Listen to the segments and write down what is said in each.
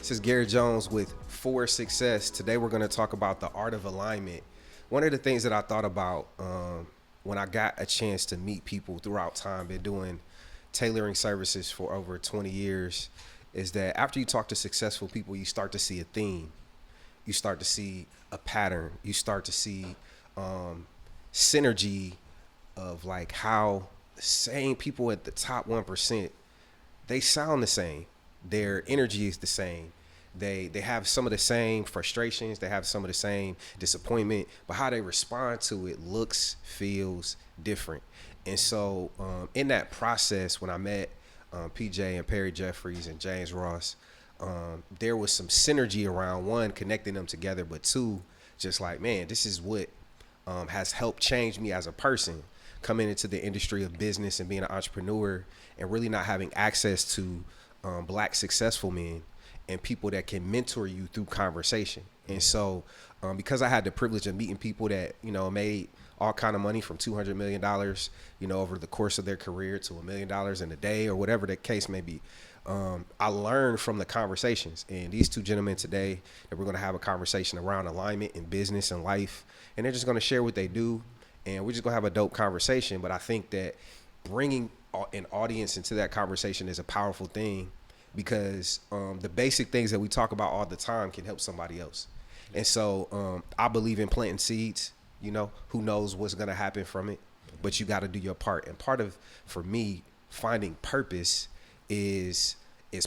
This is Gary Jones with For Success. Today we're going to talk about the art of alignment. One of the things that I thought about when I got a chance to meet people throughout time, been doing tailoring services for over 20 years, is that after you talk to successful people, you start to see a theme. You start to see a pattern. You start to see synergy of like how the same people at the top 1%, they sound the same. Their energy is the same. They have some of the same frustrations. They have some of the same disappointment, but how they respond to it looks, feels different. And so in that process, when I met PJ and Perry Jeffries and James Ross, there was some synergy around, one, connecting them together, but two, just like, man, this is what has helped change me as a person, coming into the industry of business and being an entrepreneur and really not having access to Black successful men and people that can mentor you through conversation. And so because I had the privilege of meeting people that, made all kind of money from $200 million, over the course of their career to $1 million in a day or whatever the case may be, I learned from the conversations. And these two gentlemen today, that we're going to have a conversation around alignment in business and life, and they're just going to share what they do, and we're just going to have a dope conversation. But I think that bringing an audience into that conversation is a powerful thing, because the basic things that we talk about all the time can help somebody else. And so I believe in planting seeds. Who knows what's going to happen from it, but you got to do your part. And part of, for me, finding purpose is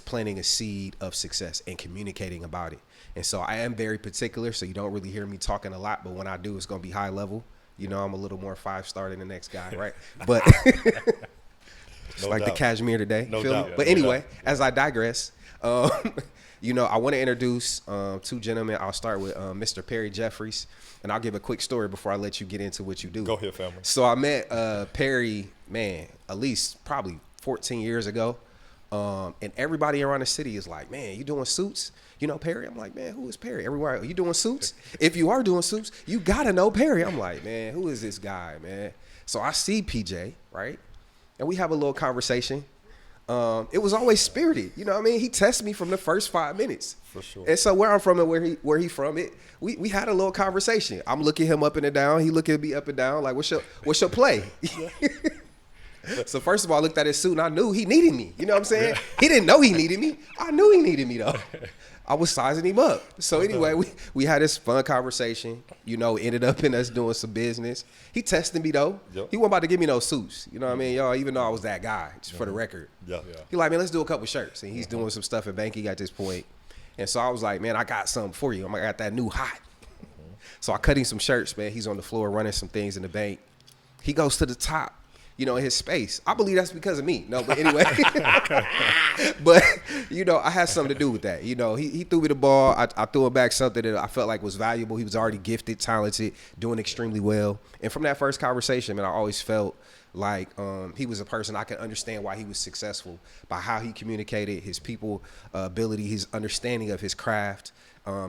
planting a seed of success and communicating about it. And so I am very particular, so you don't really hear me talking a lot, but when I do, it's going to be high level. I'm a little more 5-star than the next guy, right? But it's like the cashmere today. No doubt. But anyway, as I digress, I want to introduce two gentlemen. I'll start with Mr. Perry Jeffries, and I'll give a quick story before I let you get into what you do. Go ahead, family. So I met Perry, at least probably 14 years ago, and everybody around the city is like, man, you doing suits? Perry? I'm like, man, who is Perry? Everywhere, are you doing suits? If you are doing suits, you got to know Perry. I'm like, man, who is this guy, man? So I see PJ, right? And we have a little conversation. It was always spirited. He tested me from the first 5 minutes. For sure. And so where I'm from and where he from, we had a little conversation. I'm looking him up and down. He looking at me up and down. Like, what's your play? So first of all, I looked at his suit and I knew he needed me. You know what I'm saying? He didn't know he needed me. I knew he needed me though. I was sizing him up. So anyway, we had this fun conversation, ended up in us doing some business. He tested me though. Yep. He wasn't about to give me no suits. You know what I mean, y'all, even though I was that guy, just for the record. Yeah. He like, man, let's do a couple shirts. And he's doing some stuff in banking at this point. And so I was like, man, I got something for you. I got that new hot. So I cut him some shirts, man. He's on the floor running some things in the bank. He goes to the top, in his space. I believe that's because of me. No, but anyway. But, I had something to do with that. He threw me the ball. I threw him back something that I felt like was valuable. He was already gifted, talented, doing extremely well. And from that first conversation, man, I always felt like he was a person I could understand why he was successful, by how he communicated, his people ability, his understanding of his craft,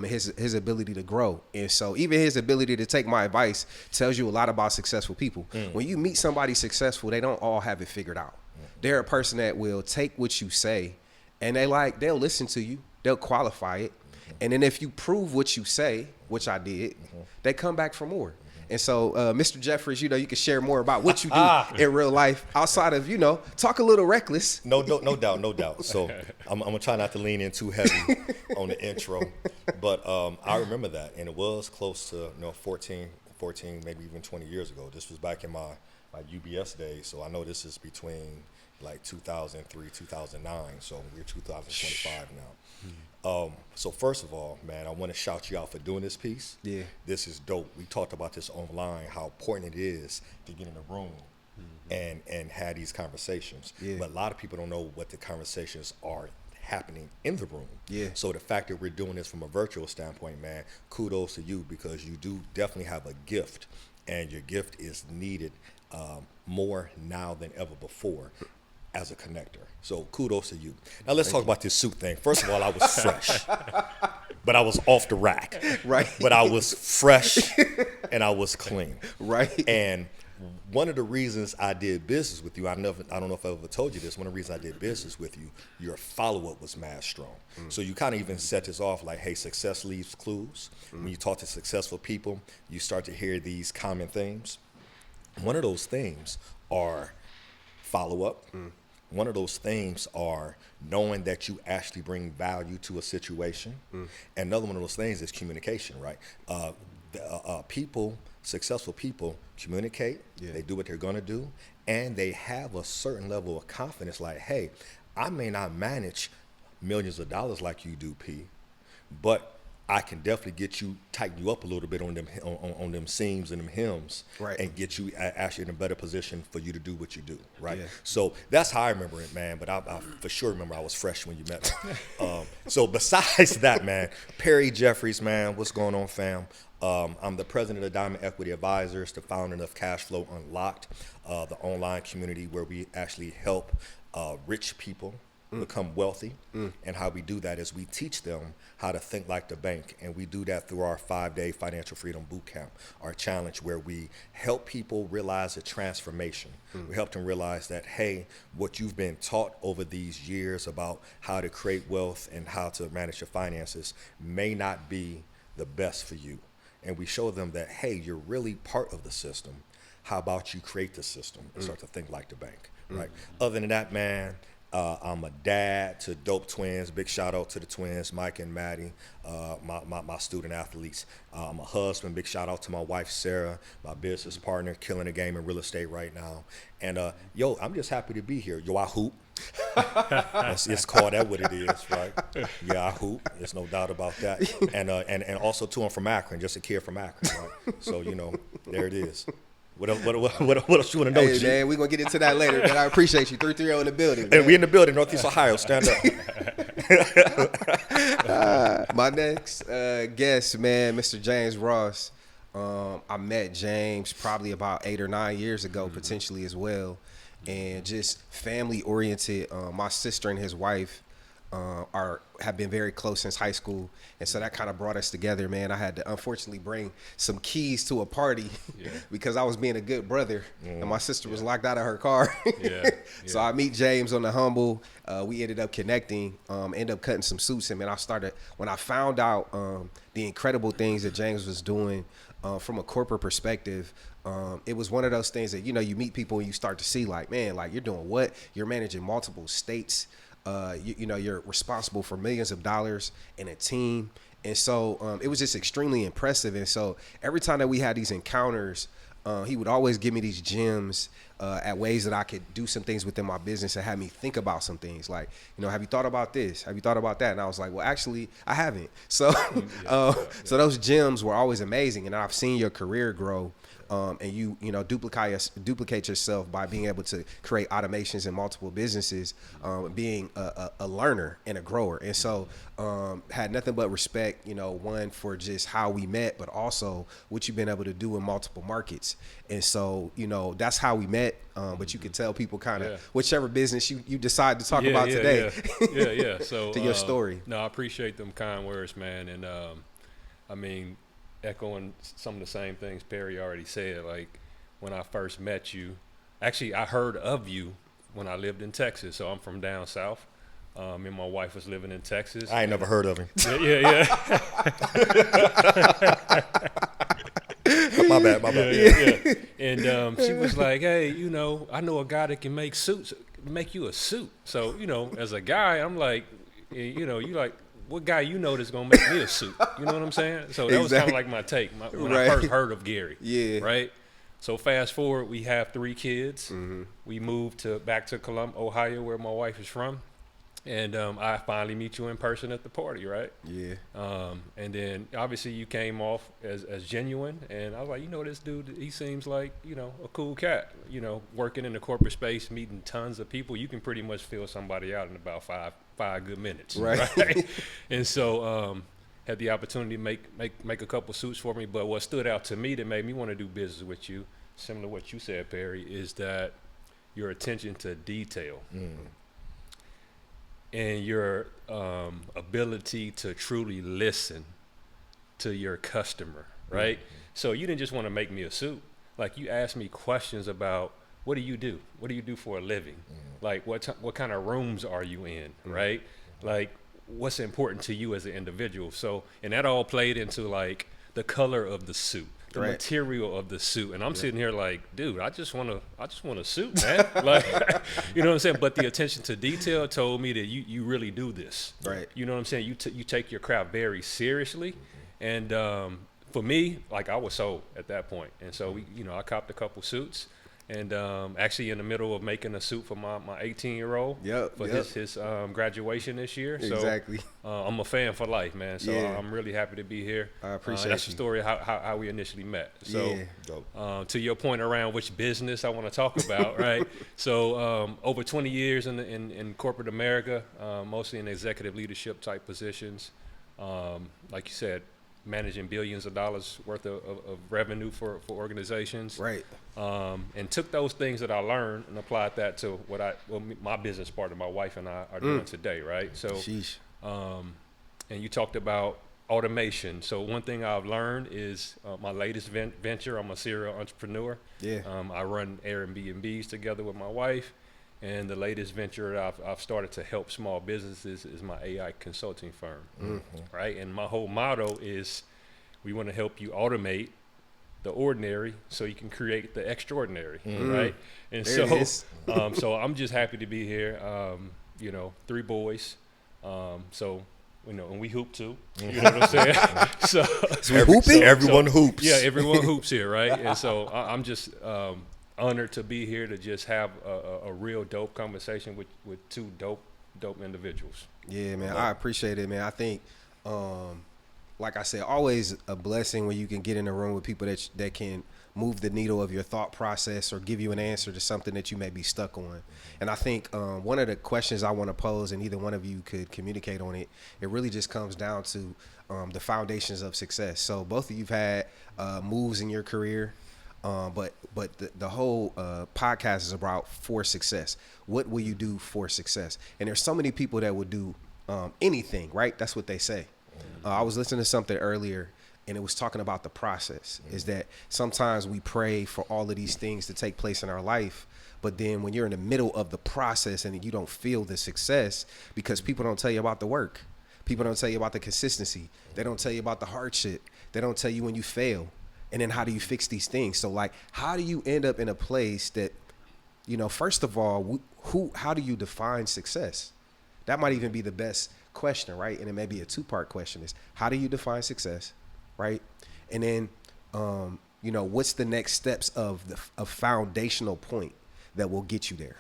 his ability to grow. And so even his ability to take my advice tells you a lot about successful people. When you meet somebody successful, they don't all have it figured out. They're a person that will take what you say and they'll listen to you, they'll qualify it. And then if you prove what you say, which I did, they come back for more. And so, Mr. Jeffries, you can share more about what you do in real life outside of, talk a little reckless. No doubt. So I'm going to try not to lean in too heavy on the intro. But I remember that. And it was close to 14, maybe even 20 years ago. This was back in my UBS days. So I know this is between like 2003, 2009. So we're 2025 now. So first of all, man, I want to shout you out for doing this piece. Yeah. This is dope. We talked about this online, how important it is to get in the room and have these conversations. Yeah. But a lot of people don't know what the conversations are happening in the room. Yeah. So the fact that we're doing this from a virtual standpoint, man, kudos to you, because you do definitely have a gift, and your gift is needed more now than ever before as a connector. So kudos to you. Now let's talk about this suit thing. First of all, I was fresh, but I was off the rack. Right. But I was fresh and I was clean. Right. And one of the reasons I did business with you, I don't know if I ever told you this. One of the reasons I did business with you, your follow up was mad strong. So you kind of even set this off like, hey, success leaves clues. When you talk to successful people, you start to hear these common themes. One of those themes are follow up. One of those themes are knowing that you actually bring value to a situation. And another one of those things is communication, right? Successful people communicate, they do what they're gonna do, and they have a certain level of confidence like, hey, I may not manage millions of dollars like you do, P, but I can definitely tighten you up a little bit on them seams and them hems, right, and get you actually in a better position for you to do what you do, right? Yeah. So that's how I remember it, man. But I for sure remember I was fresh when you met me. So besides that, man, Perry Jeffries, man, what's going on, fam? I'm the president of Diamond Equity Advisors, the founder of Cash Flow Unlocked, the online community where we actually help rich people become wealthy. And how we do that is we teach them how to think like the bank. And we do that through our 5-day financial freedom boot camp, our challenge where we help people realize a transformation. We help them realize that, hey, what you've been taught over these years about how to create wealth and how to manage your finances may not be the best for you. And we show them that, hey, you're really part of the system. How about you create the system and start to think like the bank, right? Other than that, man, I'm a dad to dope twins. Big shout out to the twins, Mike and Maddie, my student athletes. I'm a husband. Big shout out to my wife, Sarah, my business partner, killing the game in real estate right now. And yo, I'm just happy to be here. Yo, I hoop. It's called that what it is, right? Yeah, I hoop. There's no doubt about that. And also too, I'm from Akron, just a kid from Akron, right? So you know, there it is. What else you want to know, Hey, G? man, we're going to get into that later, but I appreciate you. 330 in the building. And we in the building, Northeast Ohio. Stand up. My next guest, man, Mr. James Ross. I met James probably about 8 or 9 years ago, potentially as well. And just family oriented. My sister and his wife have been very close since high school, and so that kind of brought us together, man. I had to unfortunately bring some keys to a party because I was being a good brother, and my sister was locked out of her car. So I meet James on the humble. We ended up connecting, ended up cutting some suits, and man, when I found out the incredible things that James was doing from a corporate perspective. It was one of those things that, you know, you meet people and you start to see like, man, like you're doing what? You're managing multiple states. You know, you're responsible for millions of dollars in a team. And so it was just extremely impressive. And so every time that we had these encounters, he would always give me these gems at ways that I could do some things within my business and have me think about some things like, you know, have you thought about this? Have you thought about that? And I was like, well, actually, I haven't. So, so those gems were always amazing. And I've seen your career grow. And you know, duplicate yourself by being able to create automations in multiple businesses, being a learner and a grower. And so had nothing but respect, you know, one for just how we met, but also what you've been able to do in multiple markets. And so, you know, that's how we met. But you can tell people kind of whichever business you decide to talk about today. So to your story. No, I appreciate them kind words, man. And I mean, echoing some of the same things Perry already said, like when I first met you, actually I heard of you when I lived in Texas. So I'm from down south. Me and my wife was living in Texas. I ain't never heard of him. My bad. Yeah. And she was like, hey, you know, I know a guy that can make suits, make you a suit. So, you know, as a guy, I'm like, you know, you like, what guy you know that's gonna make me a suit? You know what I'm saying? So that was kind of like my take when I first heard of Gary. Right. So fast forward, we have 3 kids. We moved back to Columbus, Ohio, where my wife is from, and I finally meet you in person at the party, right? And then obviously you came off as genuine, and I was like, you know, this dude, he seems like, you know, a cool cat. You know, working in the corporate space, meeting tons of people, you can pretty much fill somebody out in about five good minutes, right? And so had the opportunity to make a couple suits for me. But what stood out to me that made me want to do business with you, similar to what you said, Perry, is that your attention to detail and your ability to truly listen to your customer, right? So you didn't just want to make me a suit. like you ask me questions about what do you do? What do you do for a living? Like what kind of rooms are you in, right? Like what's important to you as an individual. So, and that all played into like the color of the suit, the Right. material of the suit. And I'm sitting here like, dude, I just want a suit, man. Like, you know what I'm saying? But the attention to detail told me that you really do this. Right. You know what I'm saying? You take your craft very seriously. And for me, like I was sold at that point. And so I copped a couple suits. And actually in the middle of making a suit for my 18-year-old for his graduation this year. So Exactly. I'm a fan for life, man. So Yeah. I'm really happy to be here. I appreciate that's the you. story of how we initially met. So Yeah. Dope. to your point around which business I want to talk about, right? So over 20 years in corporate America, mostly in executive leadership type positions. Like you said, managing billions of dollars worth of revenue for organizations. Right. And took those things that I learned and applied that to my business partner, my wife and I are doing today, right? So, Sheesh. and you talked about automation. So one thing I've learned is my latest venture, I'm a serial entrepreneur. Yeah. I run Airbnbs together with my wife. And the latest venture I've started to help small businesses is my AI consulting firm, right? And my whole motto is we want to help you automate the ordinary so you can create the extraordinary, right? And There it is. so I'm just happy to be here. 3 boys, and we hoop too. You know what I'm saying? so Everyone hoops. yeah, everyone hoops here, right? And so I'm just honored to be here to just have a real dope conversation with 2 dope individuals. Yeah, man. I appreciate it, man. I think, like I said, always a blessing when you can get in a room with people that can move the needle of your thought process or give you an answer to something that you may be stuck on. And I think one of the questions I want to pose, and either one of you could communicate on it, it really just comes down to the foundations of success. So both of you've had moves in your career. But the whole podcast is about for success. What will you do for success? And there's so many people that would do anything, right? That's what they say. I was listening to something earlier, and it was talking about the process. Is that sometimes we pray for all of these things to take place in our life, but then when you're in the middle of the process and you don't feel the success because people don't tell you about the work. People don't tell you about the consistency. They don't tell you about the hardship. They don't tell you when you fail. And then how do you fix these things? So like, how do you end up in a place that, first of all, how do you define success? That might even be the best question, right? And it may be a 2-part question is how do you define success, right? And then, what's the next steps of a foundational point that will get you there?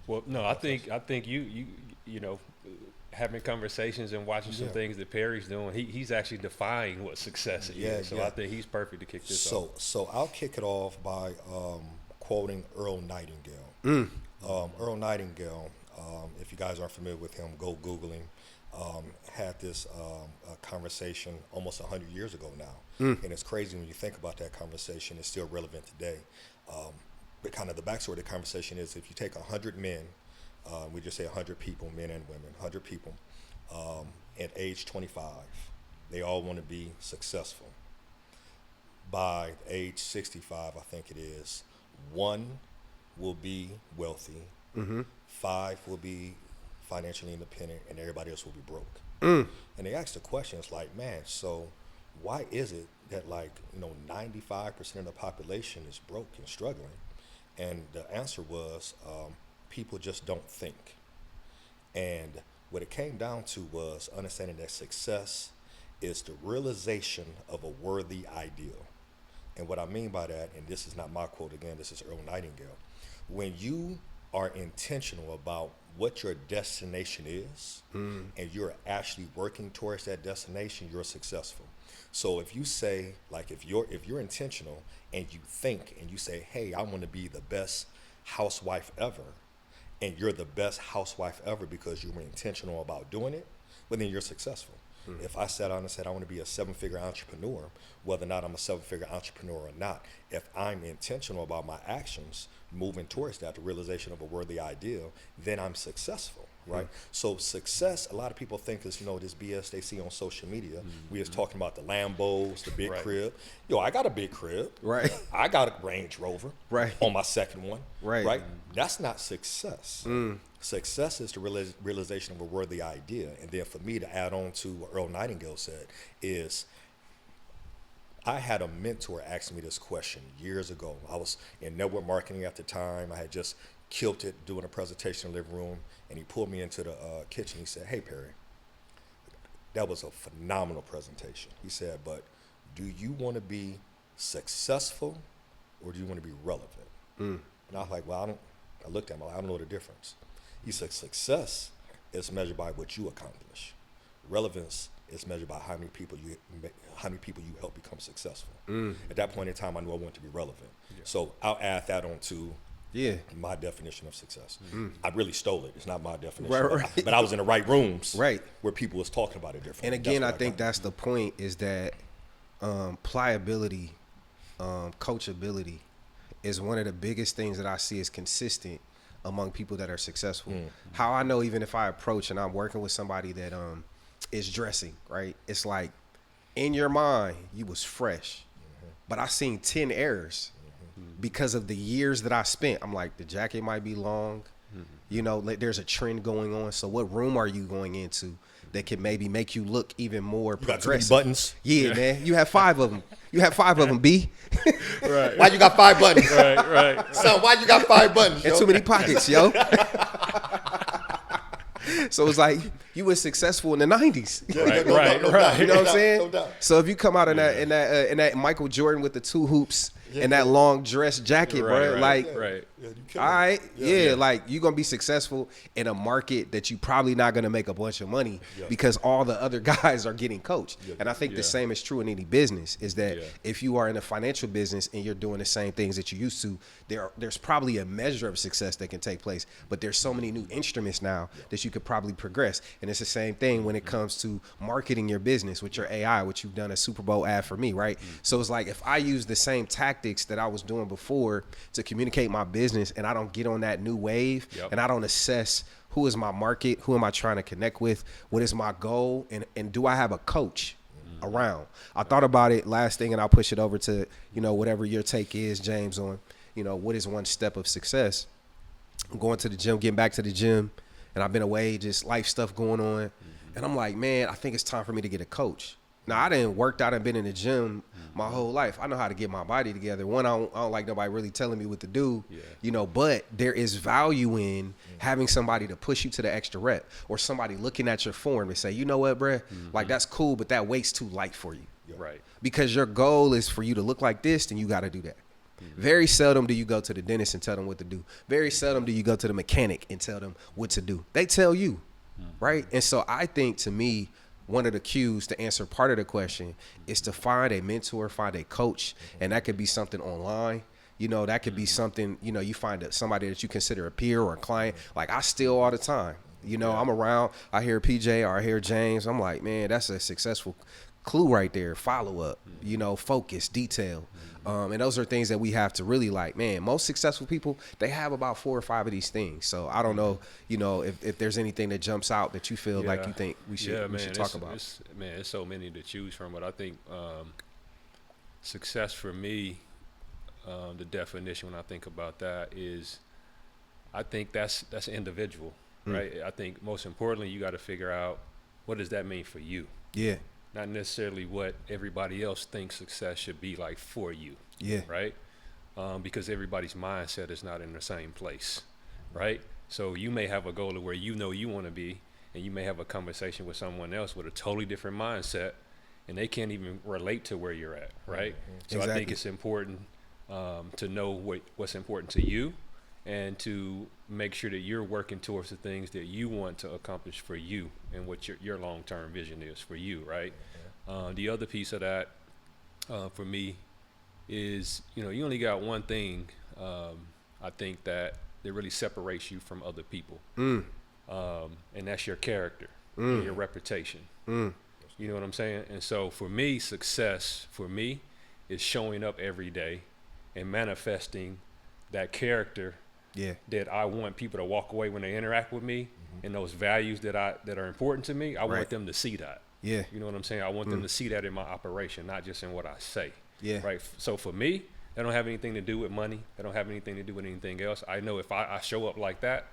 Well, no, I think you having conversations and watching some things that Perry's doing, he's actually defying what success is. So I think he's perfect to kick this off. So I'll kick it off by quoting Earl Nightingale. Earl Nightingale, if you guys aren't familiar with him, go Google him. Had this conversation almost 100 years ago now. And it's crazy when you think about that conversation, it's still relevant today. But kind of the backstory of the conversation is if you take 100 men, we just say 100 people, men and women, 100 people, at age 25, they all want to be successful. By age 65, I think it is, 1 will be wealthy, 5 will be financially independent, and everybody else will be broke. And they asked the question, it's like, man, so why is it that 95% of the population is broke and struggling? And the answer was, people just don't think. And what it came down to was understanding that success is the realization of a worthy ideal. And what I mean by that, and this is not my quote again, this is Earl Nightingale, when you are intentional about what your destination is and you're actually working towards that destination, you're successful. So if you say, if you're intentional and you think and you say, hey, I want to be the best housewife ever, and you're the best housewife ever because you were intentional about doing it, well, then you're successful. If I sat down and said I want to be a 7-figure entrepreneur, whether or not I'm a 7-figure entrepreneur or not, if I'm intentional about my actions moving towards that, the realization of a worthy ideal, then I'm successful. right? So success, a lot of people think is, this BS they see on social media. We was talking about the Lambos, the big Right. crib. Yo, I got a big crib. Right. I got a Range Rover. Right. On my second one. Right. Right. That's not success. Success is the realization of a worthy idea. And then for me to add on to what Earl Nightingale said is, I had a mentor ask me this question years ago. I was in network marketing at the time. I had just killed it doing a presentation in the living room, and he pulled me into the kitchen. He said, "Hey, Perry, that was a phenomenal presentation." He said, "But do you want to be successful or do you want to be relevant?" And I was like, "Well, I looked at him, I don't know the difference." He said, "Success is measured by what you accomplish. Relevance is measured by how many people you help become successful." At that point in time, I knew I wanted to be relevant. So I'll add that on to my definition of success. I really stole it. It's not my definition. Right. But I was in the right rooms Right. where people was talking about it differently. And again, I That's think what that's the point, is that pliability, coachability is one of the biggest things that I see is consistent among people that are successful. How I know, even if I approach and I'm working with somebody that is dressing, right? It's like, in your mind, you was fresh, but I seen 10 errors because of the years that I spent. I'm like, the jacket might be long, like there's a trend going on. So what room are you going into that can maybe make you look even more you got too many progressive? buttons. Yeah, man. You have 5 of them. You have 5 of them, B. Right. Why you got 5 buttons? Right. Son, why you got 5 buttons? And yo? too many pockets, yo. So it's like you were successful in the 90s. Right. You know what I'm saying? No doubt. So if you come out in that Michael Jordan with the 2 hoops and that long dress jacket, bro, like, Right. Yeah, you all killing right, it. like you're gonna be successful in a market that you probably not gonna make a bunch of money because all the other guys are getting coached. And I think the same is true in any business, is that if you are in a financial business and you're doing the same things that you used to, there's probably a measure of success that can take place, but there's so many new instruments now that you could probably progress. And it's the same thing when it comes to marketing your business with your AI, which you've done a Super Bowl ad for me, right? So it's like, if I use the same tactics that I was doing before to communicate my business, and I don't get on that new wave, and I don't assess who is my market, who am I trying to connect with, what is my goal, and do I have a coach around? I thought about it last thing, and I'll push it over to, whatever your take is, James, on, what is one step of success. I'm going to the gym, getting back to the gym, and I've been away, just life stuff going on. And I'm like, man, I think it's time for me to get a coach. Now, I didn't worked out and been in the gym my whole life. I know how to get my body together. One, I don't like nobody really telling me what to do, but there is value in having somebody to push you to the extra rep, or somebody looking at your form and say, you know what, bruh, like that's cool, but that weight's too light for you. Right. Because your goal is for you to look like this, then you got to do that. Very seldom do you go to the dentist and tell them what to do. Very seldom do you go to the mechanic and tell them what to do. They tell you, right? And so I think, to me, one of the cues to answer part of the question is to find a mentor, find a coach, and that could be something online. That could be something, you find somebody that you consider a peer or a client. Like, I steal all the time. I'm around, I hear PJ or I hear James. I'm like, man, that's a successful clue right there. Follow up, focus, detail. And those are things that we have to really like. Man, most successful people, they have about 4 or 5 of these things. So I don't know, if there's anything that jumps out that you feel like you think we should talk about. There's so many to choose from, but I think success for me, the definition when I think about that is, I think that's individual, right? I think most importantly, you got to figure out, what does that mean for you? Yeah. Not necessarily what everybody else thinks success should be like for you. Yeah. Right? Because everybody's mindset is not in the same place. Right? So you may have a goal of where you want to be, and you may have a conversation with someone else with a totally different mindset, and they can't even relate to where you're at. Right? So I think it's important to know what's important to you, and to make sure that you're working towards the things that you want to accomplish for you, and what your long-term vision is for you, right? The other piece of that, for me, is, you only got one thing, I think, that really separates you from other people. And that's your character, and your reputation. You know what I'm saying? And so for me, success, is showing up every day and manifesting that character that I want people to walk away when they interact with me, and those values that are important to me. I Right. want them to see that. Yeah. You know what I'm saying? I want them to see that in my operation, not just in what I say. Yeah. Right. So for me, that don't have anything to do with money. That don't have anything to do with anything else. I know if I show up like that,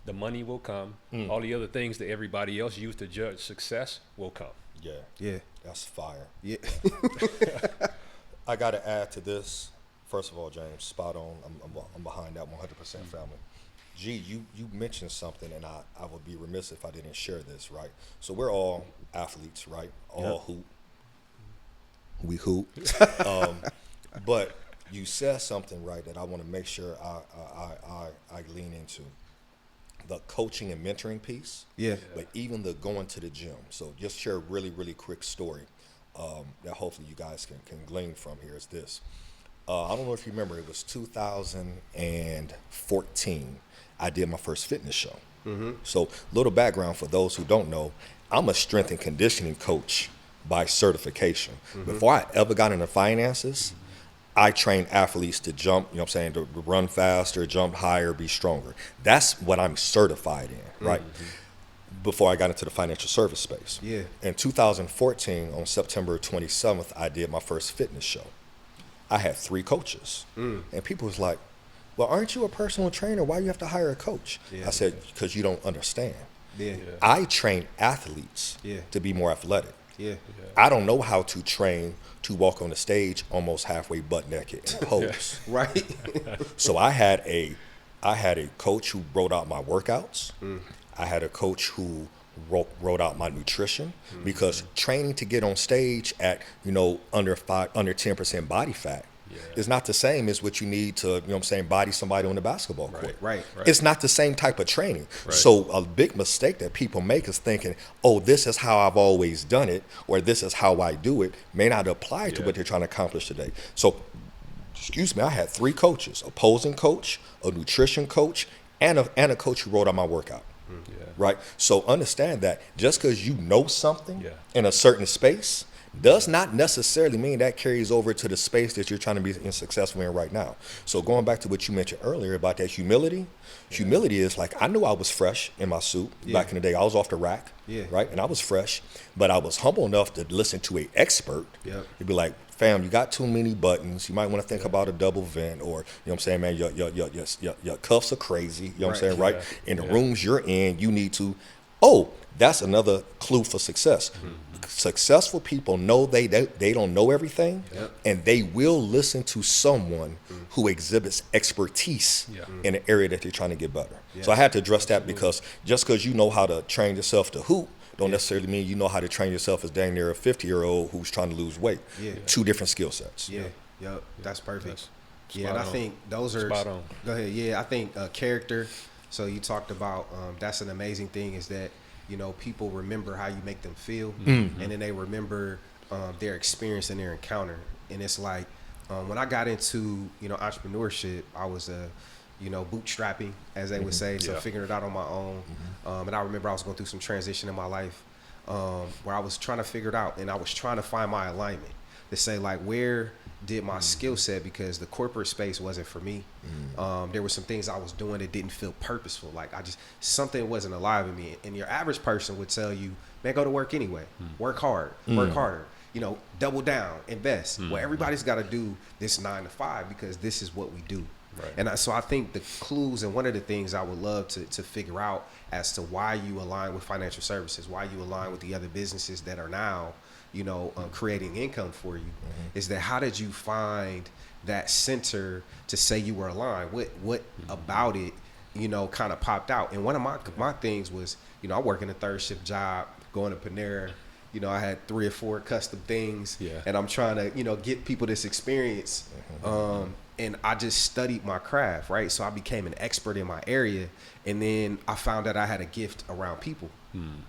the money will come. All the other things that everybody else used to judge success will come. Yeah. Yeah. That's fire. Yeah. I got to add to this. First of all, James, spot on. I'm behind that 100% family. G, you mentioned something, and I would be remiss if I didn't share this, right? So we're all athletes, right? All hoop. We hoop. But you said something, right, that I want to make sure I lean into. The coaching and mentoring piece. Yeah. But even the going to the gym. So just share a really, really quick story that hopefully you guys can glean from here is this. I don't know if you remember, it was 2014. I did my first fitness show. So little background for those who don't know, I'm a strength and conditioning coach by certification. Before I ever got into finances, I train athletes to jump, you know what I'm saying, to run faster, jump higher, be stronger. That's what I'm certified in, right? Before I got into the financial service space. Yeah. In 2014, on September 27th, I did my first fitness show. I had 3 coaches. And people was like, well, aren't you a personal trainer? Why do you have to hire a coach? Yeah. I said, because you don't understand. Yeah. I train athletes Yeah. to be more athletic. Yeah. I don't know how to train to walk on the stage almost halfway butt naked and pose. Right. So I had a coach who wrote out my workouts. I had a coach who wrote out my nutrition, because training to get on stage at under 10% body fat is not the same as what you need to body somebody on the basketball court. Right. It's not the same type of training. So a big mistake that people make is thinking, oh, this is how I've always done it, or this is how I do it, may not apply to what they're trying to accomplish today. So, I had 3 coaches: a posing coach, a nutrition coach, and a coach who wrote out my workout. Right? So understand that just because you know something in a certain space does not necessarily mean that carries over to the space that you're trying to be successful in right now. So going back to what you mentioned earlier about that humility is like, I knew I was fresh in my suit back in the day. I was off the rack, right? And I was fresh, but I was humble enough to listen to an expert. It'd be like, fam, you got too many buttons. You might want to think about a double vent, or, you know what I'm saying, man, your cuffs are crazy. You know what I'm saying, right? In the rooms you're in, you need to, that's another clue for success. Successful people know they don't know everything, and they will listen to someone who exhibits expertise in an area that they're trying to get better. So I had to address that, because just because you know how to train yourself to hoop don't necessarily mean you know how to train yourself as dang near a 50-year-old who's trying to lose weight. 2 different skill sets. Yep. That's perfect. That's And I think those are spot on. Go ahead. Yeah, I think character. So you talked about that's an amazing thing, is that people remember how you make them feel, and then they remember their experience and their encounter. And it's like when I got into entrepreneurship, I was bootstrapping, as they would say, so figuring it out on my own. And I remember I was going through some transition in my life where I was trying to figure it out, and I was trying to find my alignment to say, like, where did my skill set, because the corporate space wasn't for me. There were some things I was doing that didn't feel purposeful. Like something wasn't alive in me. And your average person would tell you, man, go to work anyway. Work hard, work harder, double down, invest. Well, everybody's got to do this 9 to 5 because this is what we do. Right. And so I think the clues, and one of the things I would love to figure out as to why you align with financial services, why you align with the other businesses that are now, creating income for you, is that how did you find that center to say you were aligned? What about it, kind of popped out? And one of my things was, I work in a 3rd shift job, going to Panera. I had 3 or 4 custom things, and I'm trying to, get people this experience. And I just studied my craft, right? So I became an expert in my area. And then I found that I had a gift around people,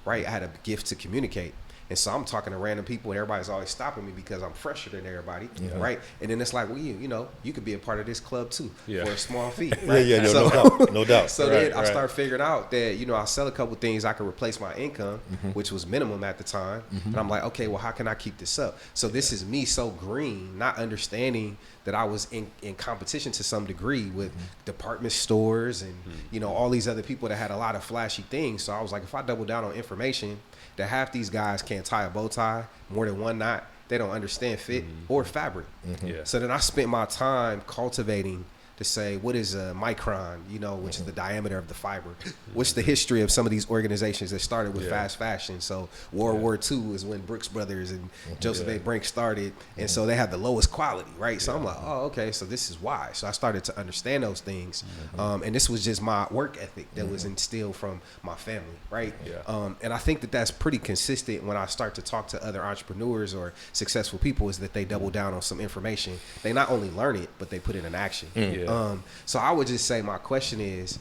right? I had a gift to communicate. And so I'm talking to random people, and everybody's always stopping me because I'm fresher than everybody, right? And then it's like, well, you could be a part of this club too for a small fee, right? No doubt, no doubt. So then I started figuring out that, I sell a couple things, I could replace my income, which was minimum at the time. And I'm like, okay, well, how can I keep this up? So this is me so green, not understanding that I was in competition to some degree with department stores and, all these other people that had a lot of flashy things. So I was like, if I double down on information, that half these guys can't tie a bow tie more than one knot. They don't understand fit or fabric. So then I spent my time cultivating to say, what is a micron, which is the diameter of the fiber? What's the history of some of these organizations that started with fast fashion? So World War II is when Brooks Brothers and Joseph A. Brink started. And so they have the lowest quality, right? So I'm like, oh, okay, so this is why. So I started to understand those things. And this was just my work ethic that was instilled from my family, right? And I think that that's pretty consistent when I start to talk to other entrepreneurs or successful people, is that they double down on some information. They not only learn it, but they put it in action. So I would just say my question is,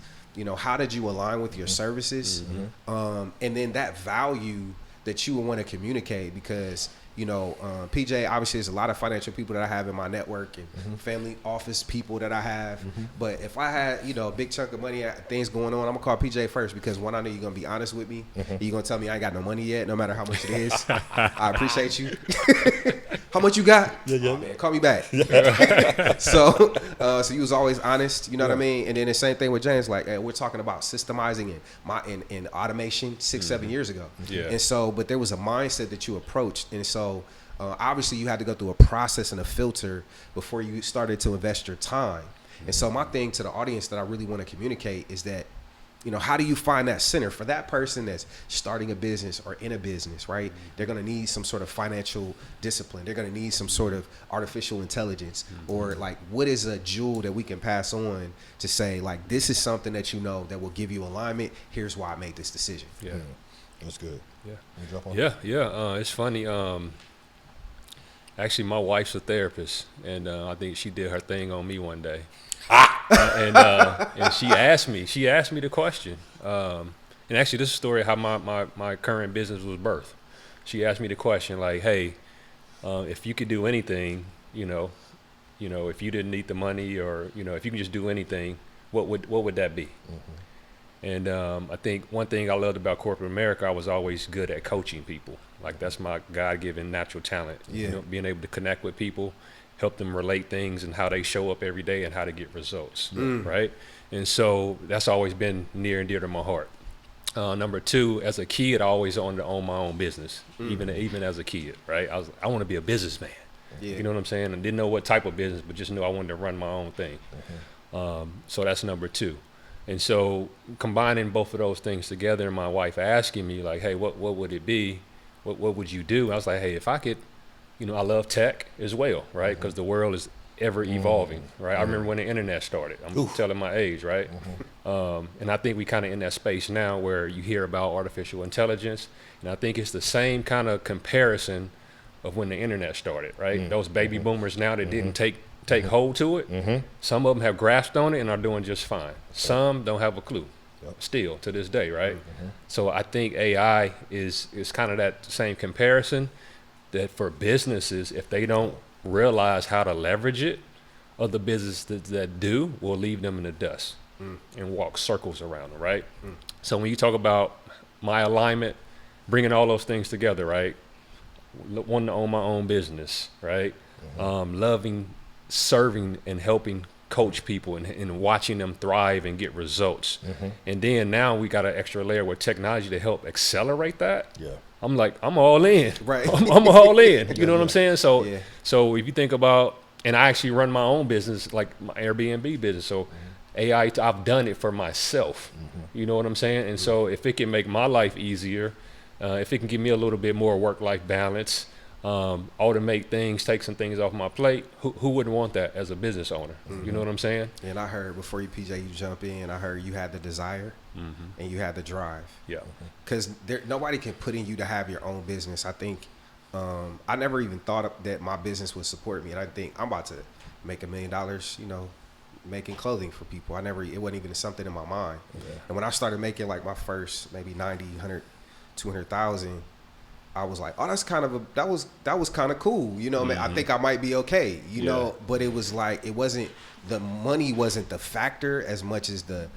how did you align with your services? And then that value that you would want to communicate, because, PJ, obviously there's a lot of financial people that I have in my network and family office people that I have. But if I had, a big chunk of money, things going on, I'm gonna call PJ first, because one, I know you're gonna be honest with me. You're gonna tell me I ain't got no money yet, no matter how much it is. I appreciate you. How much you got? Oh, man, call me back. So you was always honest, you know what I mean? And then the same thing with James, like, we're talking about systemizing and automation 6-7 years ago. And so, but there was a mindset that you approached. And so obviously you had to go through a process and a filter before you started to invest your time. And so my thing to the audience that I really want to communicate is that, how do you find that center for that person that's starting a business or in a business, right? They're going to need some sort of financial discipline. They're going to need some sort of artificial intelligence, or like, what is a jewel that we can pass on to say, like, this is something that that will give you alignment. Here's why I made this decision. That's good. It's funny. Actually, my wife's a therapist, and I think she did her thing on me one day. And she asked me the question. And actually, this is a story of how my current business was birthed. She asked me the question, like, hey, if you could do anything, if you didn't need the money, or, if you can just do anything, what would that be? And I think one thing I loved about corporate America, I was always good at coaching people. Like, that's my God-given natural talent. Being able to connect with people, help them relate things and how they show up every day and how to get results, right? And so that's always been near and dear to my heart. Number two, as a kid, I always wanted to own my own business, even as a kid, right? I want to be a businessman. You know what I'm saying? I didn't know what type of business, but just knew I wanted to run my own thing. So that's number two. And so combining both of those things together, and my wife asking me, like, hey, what would it be? What would you do? I was like, hey, if I could, I love tech as well, right? Because the world is ever evolving, right? I remember when the internet started. I'm telling my age, right? And I think we kind of in that space now where you hear about artificial intelligence, and I think it's the same kind of comparison of when the internet started, right? Those baby boomers now that didn't take hold to it. Some of them have grasped on it and are doing just fine. Some don't have a clue. Still to this day, right? So I think AI is kind of that same comparison, that for businesses, if they don't realize how to leverage it, other businesses that do will leave them in the dust and walk circles around them, right? So when you talk about my alignment, bringing all those things together, right? Wanting to own my own business, right? Loving, serving, and helping coach people and watching them thrive and get results. And then now we got an extra layer with technology to help accelerate that. I'm like, I'm all in. Right. I'm all in. You know what I'm saying? So if you think about, and I actually run my own business, like my Airbnb business. So AI, I've done it for myself. You know what I'm saying? And so if it can make my life easier, if it can give me a little bit more work-life balance, automate things, take some things off my plate, who wouldn't want that as a business owner? You know what I'm saying? And I heard, before you, PJ, you jump in, I heard you had the desire and you had the drive. Because nobody can put in you to have your own business. I think I never even thought that my business would support me. And I think I'm about to make $1 million, making clothing for people. It wasn't even something in my mind. And when I started making like my first maybe 90, 100, 200,000, I was like, oh, that was kind of cool. You know what I mean? I think I might be okay, you know, but it was like, the money wasn't the factor as much as the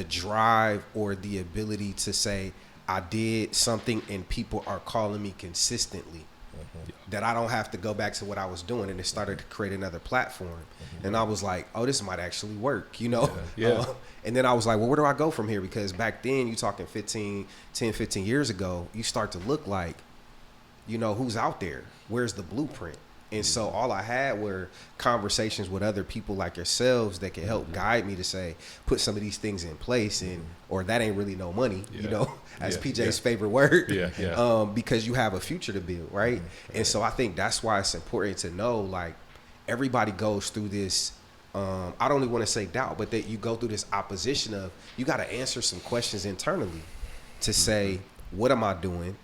drive or the ability to say, I did something and people are calling me consistently. That I don't have to go back to what I was doing, and it started to create another platform. And I was like, oh, this might actually work, you know? Yeah. And then I was like, well, where do I go from here? Because back then, you talking 10, 15 years ago, you start to look like, you know, who's out there? Where's the blueprint? And so all I had were conversations with other people like yourselves that can help guide me to say, put some of these things in place, and or that ain't really no money, you know, as PJ's favorite word, because you have a future to build, right? And so I think that's why it's important to know, like, everybody goes through this, I don't even want to say doubt, but that you go through this opposition of, you got to answer some questions internally to say, what am I doing?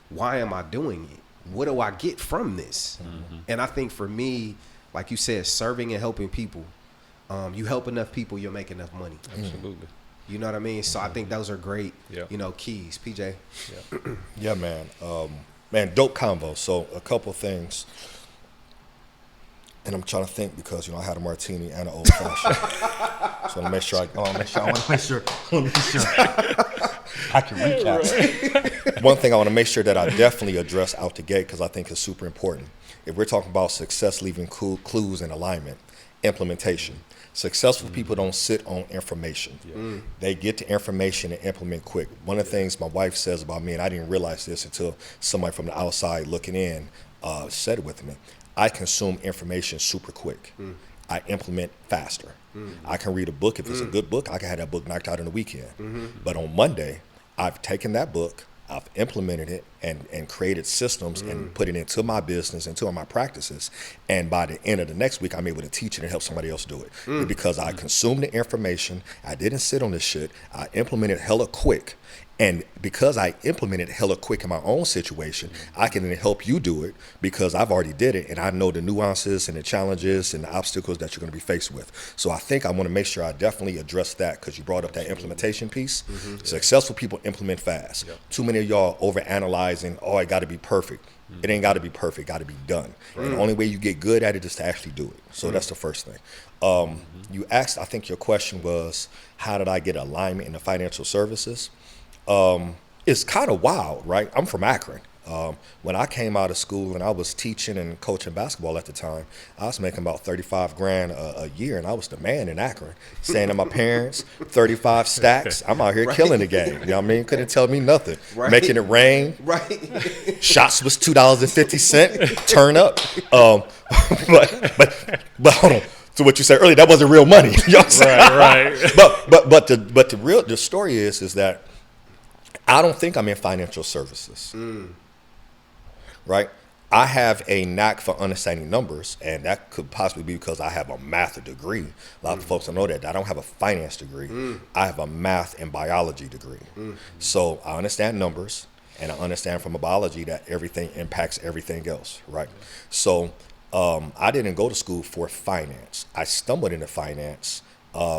Why am I doing it? What do I get from this? And I think for me, like you said, serving and helping people, you help enough people, you'll make enough money. Absolutely. You know what I mean? So I think those are great, you know, keys. PJ. Yeah, man. Man, dope convo. So a couple things. And I'm trying to think because, you know, I had a martini and an old fashioned. So I want to make sure I can recap. One thing I want to make sure that I definitely address out the gate, because I think it's super important. If we're talking about success, leaving clues in alignment, implementation. Successful people don't sit on information. They get the information and implement quick. One of the things my wife says about me, and I didn't realize this until somebody from the outside looking in said it with me, I consume information super quick. I implement faster. I can read a book. If it's a good book, I can have that book knocked out in a weekend. But on Monday, I've taken that book, I've implemented it and created systems and put it into my business, into my practices. And by the end of the next week, I'm able to teach it and help somebody else do it. Because I consumed the information, I didn't sit on this shit, I implemented hella quick. And because I implemented hella quick in my own situation, I can then help you do it because I've already did it and I know the nuances and the challenges and the obstacles that you're going to be faced with. So I think I want to make sure I definitely address that because you brought up that implementation piece. Successful people implement fast. Too many of y'all overanalyzing, oh, it got to be perfect. It ain't got to be perfect, got to be done. And the only way you get good at it is to actually do it. So that's the first thing. You asked, I think your question was, how did I get alignment in the financial services? It's kind of wild, right? I'm from Akron. When I came out of school and I was teaching and coaching basketball at the time, I was making about 35 grand a year, and I was the man in Akron. Staying at my parents, 35 stacks. I'm out here killing the game. You know what I mean? Couldn't tell me nothing. Making it rain. Shots was $2.50. Turn up. But hold on. So what you said earlier, that wasn't real money. You know what I'm saying? Right. But the story is that I don't think I'm in financial services, right? I have a knack for understanding numbers, and that could possibly be because I have a math degree. A lot of folks don't know that. I don't have a finance degree. I have a math and biology degree. So I understand numbers, and I understand from a biology that everything impacts everything else, right? So I didn't go to school for finance. I stumbled into finance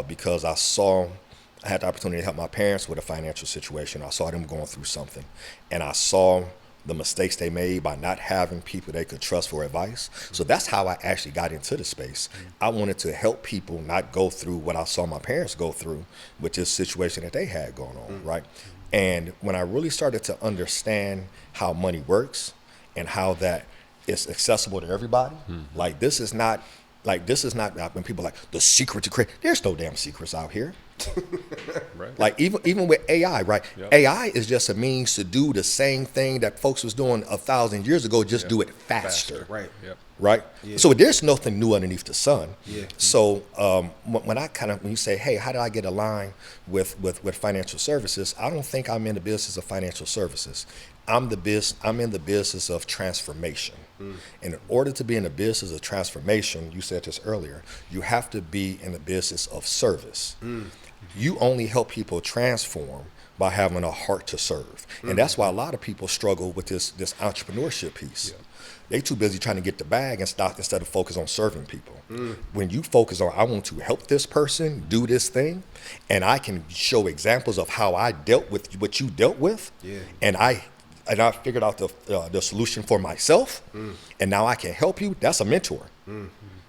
because I had the opportunity to help my parents with a financial situation. I saw them going through something, and I saw the mistakes they made by not having people they could trust for advice. So that's how I actually got into the space. I wanted to help people not go through what I saw my parents go through with this situation that they had going on, right? And when I really started to understand how money works and how that is accessible to everybody, like this is not when people are like the secret to create. There's no damn secrets out here. Right. Like even with AI, right? Yep. AI is just a means to do the same thing that folks was doing 1,000 years ago, just do it faster. Right. Yep. Right. Yeah. So there's nothing new underneath the sun. Yeah. So when you say, hey, how did I get aligned with financial services? I don't think I'm in the business of financial services. I'm in the business of transformation. And in order to be in the business of transformation, you said this earlier, you have to be in the business of service. You only help people transform by having a heart to serve. And that's why a lot of people struggle with this entrepreneurship piece. Yeah. They too busy trying to get the bag instead of focus on serving people. When you focus on, I want to help this person do this thing, and I can show examples of how I dealt with what you dealt with, and I and I figured out the solution for myself, and now I can help you. That's a mentor.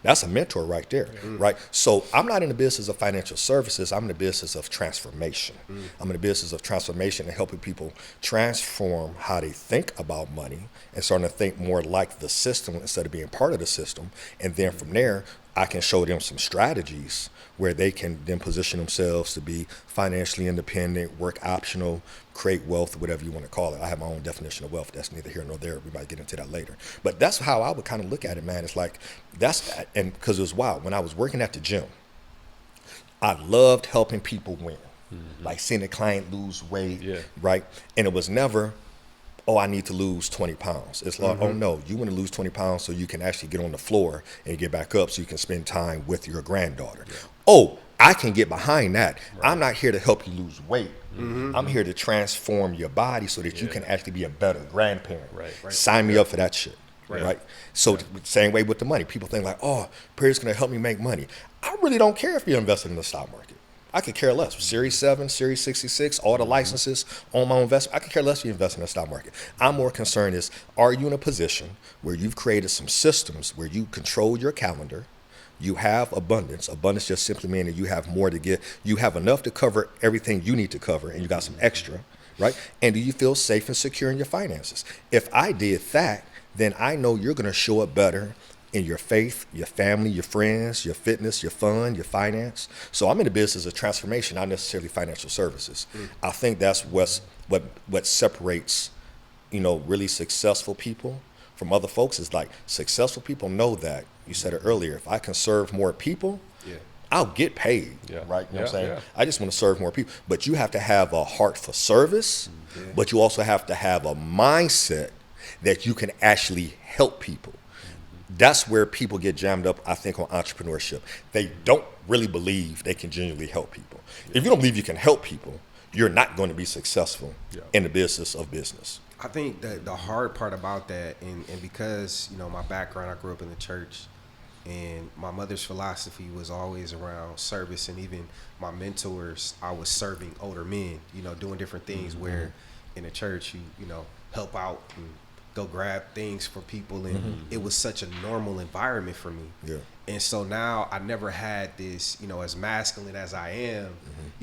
That's a mentor right there, right? So I'm not in the business of financial services. I'm in the business of transformation. I'm in the business of transformation and helping people transform how they think about money and starting to think more like the system instead of being part of the system. And then from there, I can show them some strategies where they can then position themselves to be financially independent, work optional, create wealth, whatever you want to call it. I have my own definition of wealth. That's neither here nor there. We might get into that later. But that's how I would kind of look at it, man. It's like, and because it was wild. When I was working at the gym, I loved helping people win. Like seeing a client lose weight, right? And it was never, oh, I need to lose 20 pounds. It's like, oh no, you want to lose 20 pounds so you can actually get on the floor and get back up so you can spend time with your granddaughter. Oh, I can get behind that. I'm not here to help you lose weight. I'm here to transform your body so that you can actually be a better grandparent. Sign me up for that shit. Right. So same way with the money. People think like, oh, Perry's going to help me make money. I really don't care if you're invested in the stock market. I could care less. Series 7, Series 66, all the licenses on my investment. I could care less if you invest in the stock market. I'm more concerned is, are you in a position where you've created some systems where you control your calendar, you have abundance. Abundance just simply meaning you have more to give. You have enough to cover everything you need to cover, and you got some extra, right? And do you feel safe and secure in your finances? If I did that, then I know you're going to show up better in your faith, your family, your friends, your fitness, your fun, your finance. So I'm in the business of transformation, not necessarily financial services. I think that's what separates, really successful people from other folks is like successful people know that, you said it earlier, if I can serve more people, I'll get paid, right? You know what I'm saying? I just want to serve more people. But you have to have a heart for service, but you also have to have a mindset that you can actually help people. That's where people get jammed up, I think, on entrepreneurship. They don't really believe they can genuinely help people. If you don't believe you can help people, you're not going to be successful in the business of business. I think that the hard part about that, and because, my background, I grew up in the church, and my mother's philosophy was always around service, and even my mentors, I was serving older men, doing different things where in the church, you help out and go grab things for people, and it was such a normal environment for me. And so now I never had this, as masculine as I am,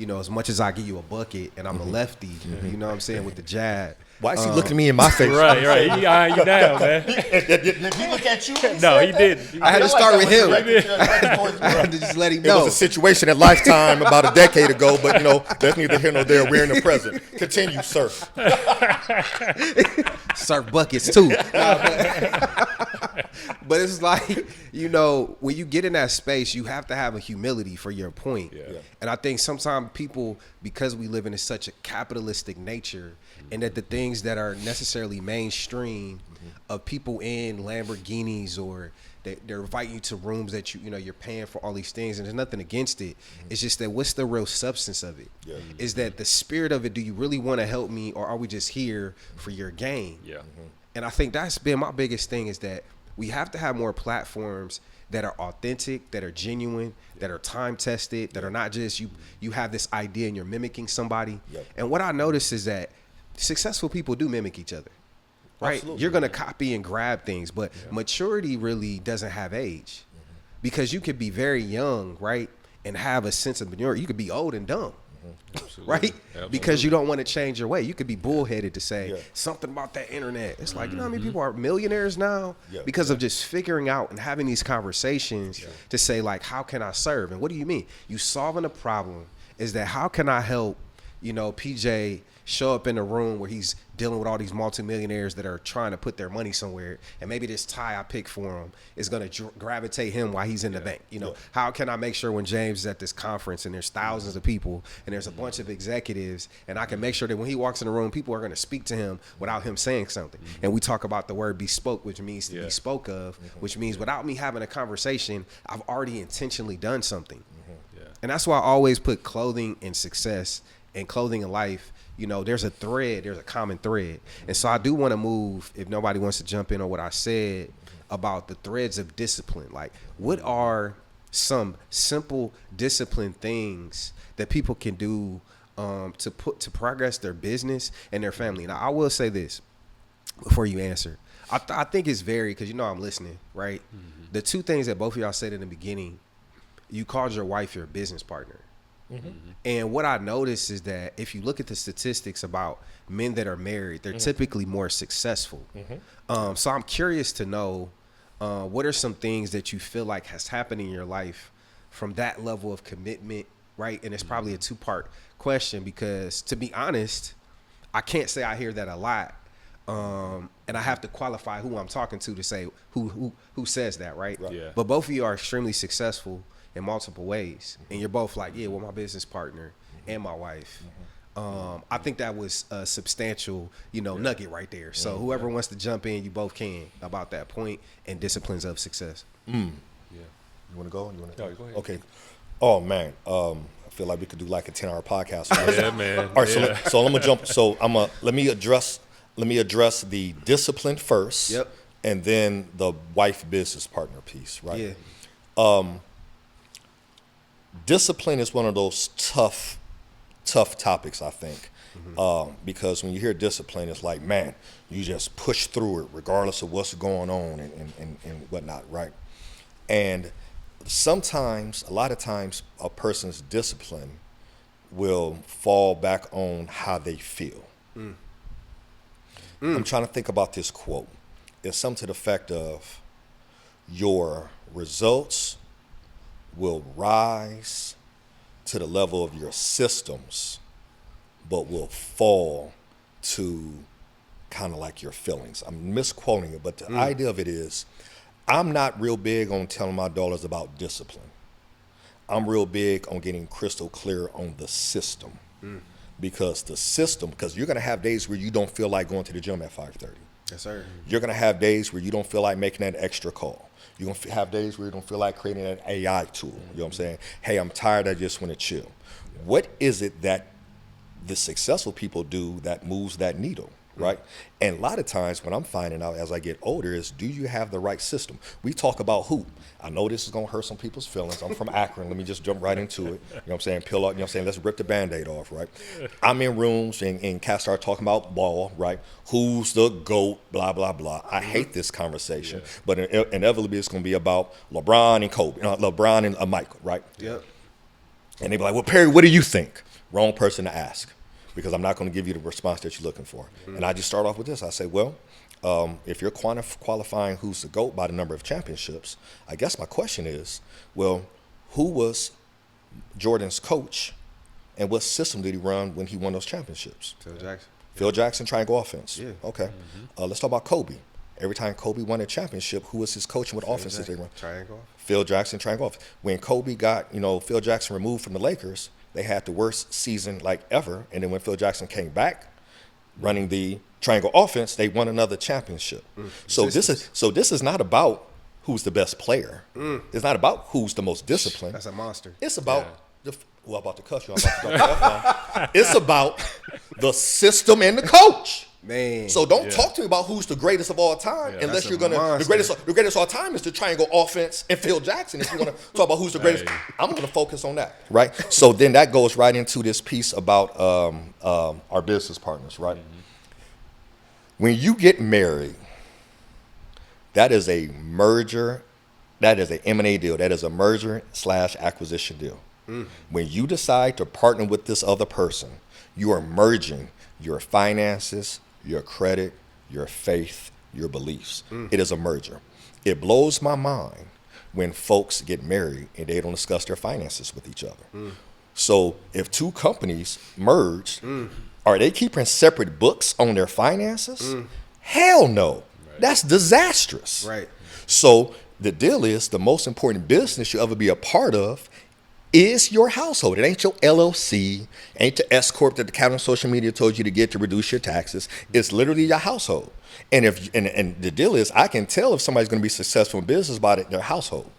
as much as I give you a bucket and I'm a lefty, you know what I'm saying, with the jab. Why is he looking me in my face? Right. He eyeing you down, man. Did he look at you? No, he didn't. I had to start with him. I had to just let him know. It was a situation at Lifetime about a decade ago, but that's neither here nor there. We're in the present. Continue, sir. Surf buckets too. But it's like, when you get in that space, you have to have a humility for your point. And I think sometimes people, because we live in such a capitalistic nature, and that the things that are necessarily mainstream of people in Lamborghinis, or they're inviting you to rooms that you're paying for all these things, and there's nothing against it. It's just that what's the real substance of it? Is that the spirit of it? Do you really want to help me, or are we just here for your gain? And I think that's been my biggest thing, is that we have to have more platforms that are authentic, that are genuine, that are time tested, that are not just you have this idea and you're mimicking somebody. And what I notice is that successful people do mimic each other, right? Absolutely. You're going to copy and grab things, but maturity really doesn't have age, because you could be very young, right, and have a sense of maturity. You could be old and dumb, right? Because you don't want to change your way. You could be bullheaded to say something about that internet. It's like, how many people are millionaires now because of just figuring out and having these conversations to say, like, how can I serve? And what do you mean? You solving a problem is that how can I help, PJ show up in a room where he's dealing with all these multimillionaires that are trying to put their money somewhere, and maybe this tie I pick for him is going to gravitate him while he's in the bank. How can I make sure when James is at this conference and there's thousands of people and there's a bunch of executives, and I can make sure that when he walks in the room, people are going to speak to him without him saying something. And we talk about the word bespoke, which means to be spoke of, which means without me having a conversation, I've already intentionally done something. And that's why I always put clothing and success and clothing and life, there's a thread, there's a common thread. And so I do want to move, if nobody wants to jump in on what I said about the threads of discipline. Like, what are some simple discipline things that people can do to progress their business and their family? Now, I will say this. before you answer. I think it's very, because I'm listening, right? The two things that both of y'all said in the beginning, you called your wife your business partner. And what I noticed is that if you look at the statistics about men that are married, they're typically more successful. So I'm curious to know, what are some things that you feel like has happened in your life from that level of commitment, right? And it's probably a two-part question, because to be honest, I can't say I hear that a lot. And I have to qualify who I'm talking to say who says that, right? Yeah. But both of you are extremely successful in multiple ways, and you're both like, yeah, well, my business partner and my wife. I think that was a substantial, nugget right there. So whoever wants to jump in, you both can, about that point and disciplines of success. Yeah. You want to go? You want to? No, go ahead. Okay. Oh man, I feel like we could do like a 10-hour podcast. Yeah, man. All right, Yeah. so I'm gonna jump. So let me address the discipline first. Yep. And then the wife business partner piece, right? Yeah. Discipline is one of those tough topics, I think, because when you hear discipline, it's like, man, you just push through it regardless of what's going on and whatnot, right? And sometimes, a lot of times, a person's discipline will fall back on how they feel. I'm trying to think about this quote. It's something to the effect of, your results will rise to the level of your systems, but will fall to kind of like your feelings. I'm misquoting it, but the idea of it is, I'm not real big on telling my daughters about discipline. I'm real big on getting crystal clear on the system. Because you're going to have days where you don't feel like going to the gym at 5:30. Yes, sir. You're going to have days where you don't feel like making that extra call. You're going to have days where you don't feel like creating an AI tool. You know what I'm saying? Hey, I'm tired. I just want to chill. What is it that the successful people do that moves that needle, right? And a lot of times when I'm finding out as I get older is, do you have the right system? We talk about hoop. I know this is going to hurt some people's feelings. I'm from Akron. Let me just jump right into it. You know what I'm saying? Peel out, you know what I'm saying? Let's rip the Band-Aid off, right? I'm in rooms and cats start talking about ball, right? Who's the GOAT, blah, blah, blah. I hate this conversation, but inevitably it's going to be about LeBron and Kobe, LeBron and Michael, right? Yep. And they be like, well, Perry, what do you think? Wrong person to ask, because I'm not going to give you the response that you're looking for. And I just start off with this. I say, well, if you're qualifying who's the GOAT by the number of championships, I guess my question is, well, who was Jordan's coach and what system did he run when he won those championships? Phil Jackson. Phil Jackson, triangle offense. Yeah. Okay. Let's talk about Kobe. Every time Kobe won a championship, who was his coach and what offenses they run? Triangle. Phil Jackson, triangle offense. When Kobe got, Phil Jackson removed from the Lakers, they had the worst season like ever. And then when Phil Jackson came back, running the triangle offense, they won another championship. So this is not about who's the best player. It's not about who's the most disciplined. That's a monster. It's about I'm about to cuss you. I'm about to drop the F-bomb. It's about the system and the coach. Man. So don't talk to me about who's the greatest of all time unless That's a you're gonna monster. the greatest of all time is the triangle offense and Phil Jackson. If you want to talk about who's the greatest, I'm gonna focus on that, right? So then that goes right into this piece about our business partners, right? When you get married, that is a merger, that is an M&A deal, that is a merger/acquisition deal. When you decide to partner with this other person, you are merging your finances, your credit, your faith, your beliefs. It is a merger. It blows my mind when folks get married and they don't discuss their finances with each other. So if two companies merge, are they keeping separate books on their finances? Hell no. Right. That's disastrous. Right. So the deal is, the most important business you'll ever be a part of is your household. It ain't your LLC, ain't the S corp that the Captain on social media told you to get to reduce your taxes. It's literally your household. And and the deal is, I can tell if somebody's going to be successful in business by their household.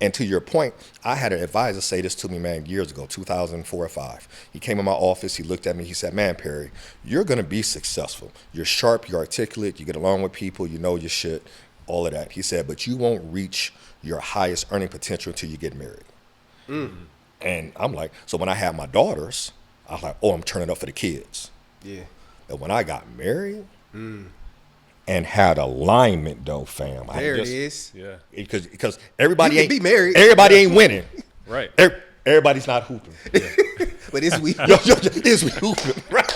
And to your point, I had an advisor say this to me, man, years ago, 2004 or 5. He came in my office, he looked at me, he said, man, Perry, you're going to be successful. You're sharp, you're articulate, you get along with people, you know your shit, all of that. He said, but you won't reach your highest earning potential until you get married. And I'm like, so when I had my daughters, I was like, oh, I'm turning up for the kids. Yeah. And when I got married, and had alignment though, fam. There it is. Yeah. Because everybody You ain't can be married. Everybody ain't winning. Right. Everybody's not hooping. But is we Yo, is we hooping? Right.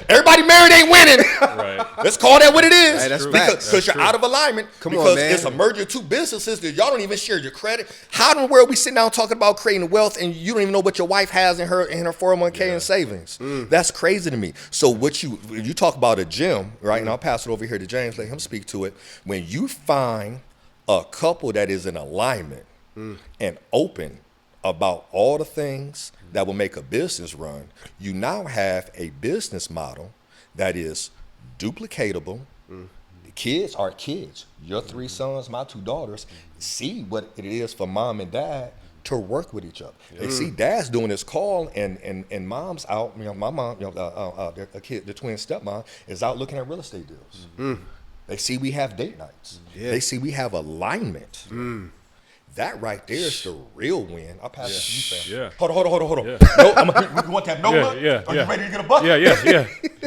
Everybody married ain't winning. Right. Let's call that what it is. Hey, that's because facts. you're out of alignment. Come on, because man. it's a merger of two businesses that y'all don't even share your credit. How in the world we sitting down talking about creating wealth and you don't even know what your wife has in her 401k and savings? That's crazy to me. So when you talk about a gym, right? And I'll pass it over here to James, let him speak to it. When you find a couple that is in alignment and open about all the things that will make a business run, you now have a business model that is duplicatable. The kids are kids. Your 3 sons, my 2 daughters, see what it is for mom and dad to work with each other. They see dad's doing his call and mom's out. You know, my mom, the twin stepmom is out looking at real estate deals. They see we have date nights. They see we have alignment. That right there is the real win. I'll pass it to you, fam. Yeah. Hold on. Yeah. No, you want that no look? Yeah. Are you ready to get a buck?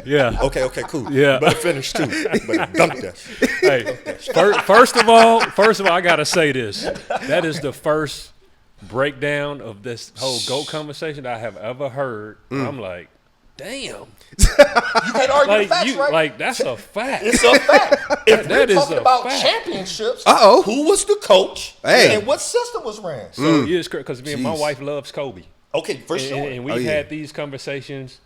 Yeah. Okay, cool. Yeah. Better finish too. But dunk that. Hey, first of all, I gotta say this. That is the first breakdown of this whole GOAT conversation that I have ever heard. I'm like, damn. You can't argue the facts, right? Like that's a fact. It's a fact. If That we're is talking a about fact. championships, Uh-oh. who was the coach Hey. and what system was ran? So yeah, it's because me and my Jeez. wife loves Kobe. Okay, for sure. And we've Oh, yeah. had these conversations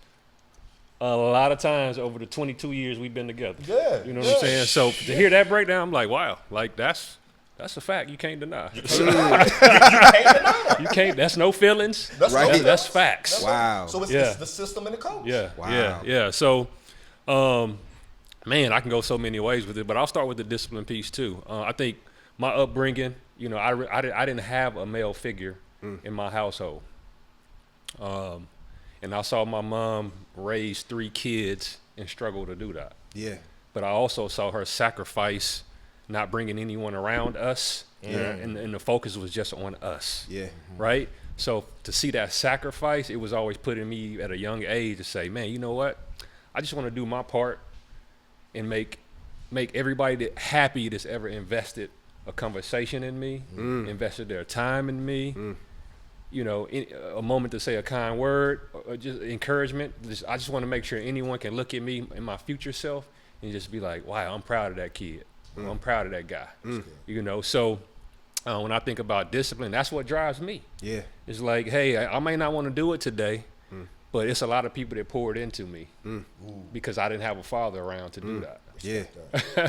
a lot of times over the 22 years we've been together. Yeah, You know what I'm saying? So to hear that breakdown, I'm like, wow, like that's a fact you can't deny. You can't deny that. You can't. That's no feelings. That's Right. no That's feelings. facts. That's Wow. right. So it's Yeah. the system and the coach. Yeah. Wow. Yeah. So, man, I can go so many ways with it, but I'll start with the discipline piece too. I think my upbringing, you know, I didn't have a male figure in my household. And I saw my mom raise 3 kids and struggle to do that. Yeah. But I also saw her sacrifice not bringing anyone around us, and the focus was just on us. Yeah. Right? So to see that sacrifice, it was always putting me at a young age to say, man, you know what? I just want to do my part and make everybody happy that's ever invested a conversation in me, invested their time in me, you know, a moment to say a kind word, or just encouragement. I just want to make sure anyone can look at me and my future self and just be like, wow, I'm proud of that kid. I'm proud of that guy. You know, so when I think about discipline, that's what drives me. Yeah. It's like, hey, I may not want to do it today, but it's a lot of people that poured into me because I didn't have a father around to do that. Yeah.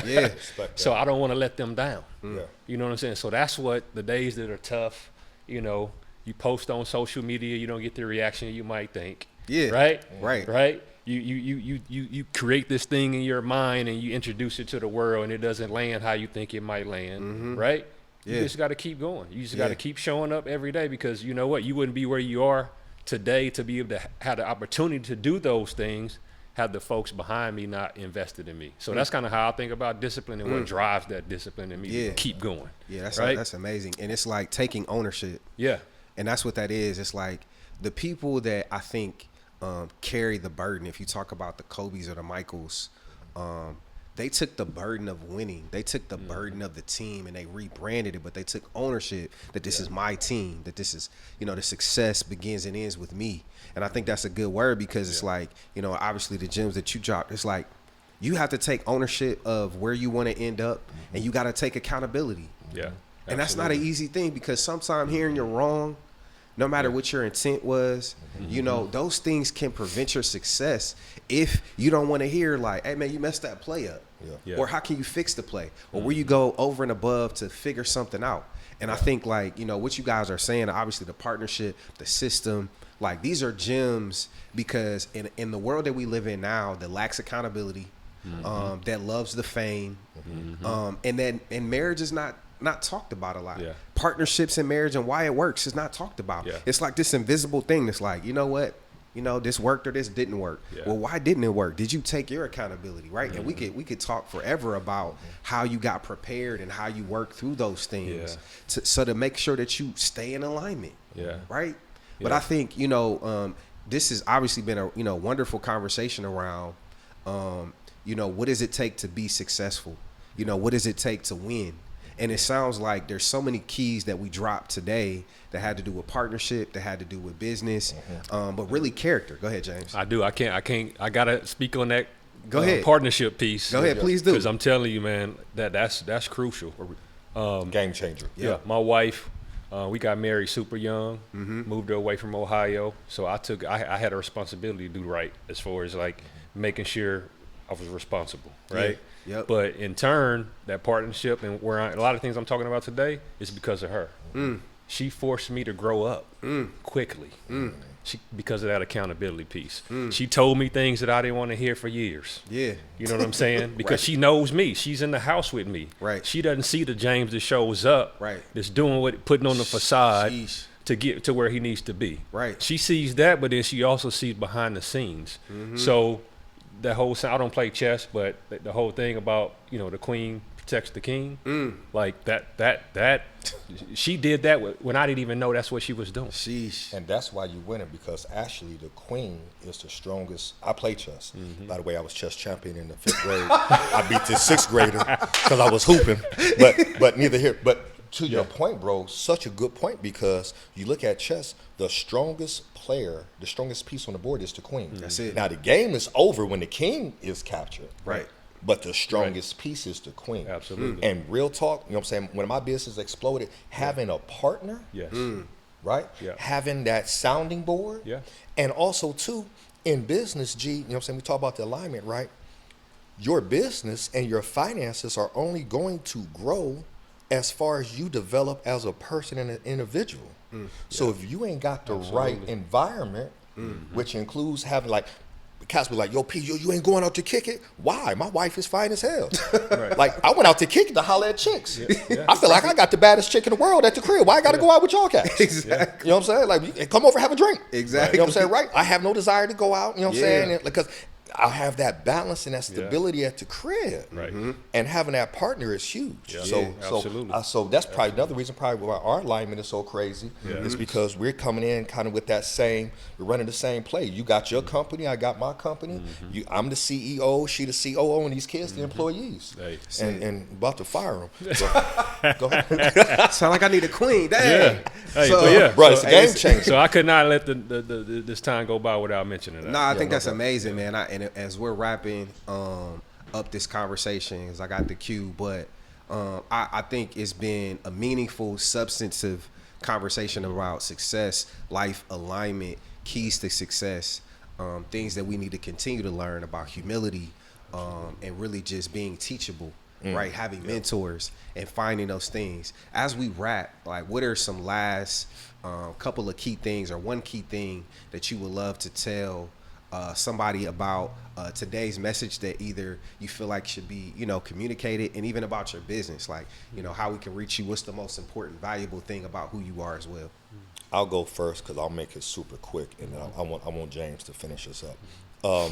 Yeah. Respect So that. I don't want to let them down. Yeah. You know what I'm saying? So that's what the days that are tough, you know, you post on social media, you don't get the reaction you might think. Yeah. Right? Right. Right? You create this thing in your mind and you introduce it to the world and it doesn't land how you think it might land. Right? You Yeah. just got to keep going. You just got Yeah. to keep showing up every day because you know what? You wouldn't be where you are today to be able to have the opportunity to do those things had the folks behind me not invested in me. So that's kind of how I think about discipline and what drives that discipline in me Yeah. to keep going. Yeah. right? That's amazing. And it's like taking ownership. Yeah. And that's what that is. It's like the people that I think carry the burden. If you talk about the Kobe's or the Michaels, they took the burden of winning. They took the burden of the team and they rebranded it, but they took ownership that this is my team, that this is, you know, the success begins and ends with me. And I think that's a good word because it's like, you know, obviously the gems that you dropped, it's like you have to take ownership of where you want to end up and you got to take accountability. Yeah. And that's not an easy thing because sometimes hearing you're wrong, no matter what your intent was, you know, those things can prevent your success if you don't want to hear like, hey, man, you messed that play up. Yeah. Or how can you fix the play? Or where you go over and above to figure something out. And I think like, you know, what you guys are saying, obviously the partnership, the system, like these are gems because in the world that we live in now that lacks accountability, that loves the fame, and marriage is not talked about a lot. Yeah. Partnerships in marriage and why it works is not talked about. Yeah. It's like this invisible thing that's like, you know what? You know, this worked or this didn't work. Yeah. Well, why didn't it work? Did you take your accountability, right? And we could talk forever about how you got prepared and how you worked through those things so to make sure that you stay in alignment. Yeah. Right? But Yeah. I think, you know, this has obviously been a, you know, wonderful conversation around you know, what does it take to be successful? You know, what does it take to win? And it sounds like there's so many keys that we dropped today that had to do with partnership, that had to do with business, but really character. Go ahead, James. I do. I gotta speak on that. Go ahead. Partnership piece. Go ahead, please do. Because I'm telling you, man, that's crucial. Game changer. Yeah, my wife, we got married super young, moved her away from Ohio. So I had a responsibility to do right as far as like making sure I was responsible, right? Yeah. Yep. But in turn, that partnership and a lot of things I'm talking about today is because of her. She forced me to grow up quickly. Because of that accountability piece. She told me things that I didn't want to hear for years. Yeah. You know what I'm saying? Because Right. she knows me. She's in the house with me. Right. She doesn't see the James that shows up. Right. That's putting on the facade Sheesh. to get to where he needs to be. Right. She sees that, but then she also sees behind the scenes. So the whole, I don't play chess, but the whole thing about, you know, the queen protects the king, like that she did that when I didn't even know that's what she was doing. Sheesh. And that's why you winning, because actually the queen is the strongest. I play chess. By the way, I was chess champion in the 5th grade. I beat this 6th grader because I was hooping. But neither here. But to your point, bro, such a good point, because you look at chess, the strongest player, the strongest piece on the board is the queen. That's it. Now the game is over when the king is captured. Right. But the strongest piece is the queen. Absolutely. And real talk, you know what I'm saying? When my business exploded, having a partner, Yes. right? Yeah. Having that sounding board. Yeah. And also, too, in business, G, you know what I'm saying? We talk about the alignment, right? Your business and your finances are only going to grow as far as you develop as a person and an individual. So if you ain't got the right environment, which includes having like, cats be like, yo, P, you ain't going out to kick it? Why? My wife is fine as hell. Right. Like, I went out to kick it to holler at chicks. I feel like I got the baddest chick in the world at the crib. Why I got to go out with y'all cats? Exactly. You know what I'm saying? Like, come over, have a drink. Exactly. You know what I'm saying? Right? I have no desire to go out. You know what I'm Yeah. saying? Because I have that balance and that stability at the crib. Right. And having that partner is huge. Yeah. So, Yeah, absolutely. So that's probably another reason probably why our alignment is so crazy is because we're coming in kind of with that same, we're running the same play. You got your company, I got my company. I'm the CEO, she the COO, and these kids the employees. Hey. And about to fire them. Go ahead. Sound like I need a queen. Dang. Yeah. Hey, So- but yeah. Bro, it's a Hey, game changer. So I could not let this time go by without mentioning that. No, I think no that's doubt. amazing, man. And as we're wrapping up this conversation, as I got the cue, but I think it's been a meaningful, substantive conversation about success, life alignment, keys to success, things that we need to continue to learn about humility, and really just being teachable, right? Having mentors and finding those things. As we wrap, like, what are some last couple of key things or one key thing that you would love to tell somebody about today's message that either you feel like should be, you know, communicated, and even about your business, like, you know, how we can reach you? What's the most important, valuable thing about who you are as well? I'll go first because I'll make it super quick, and I want James to finish this up.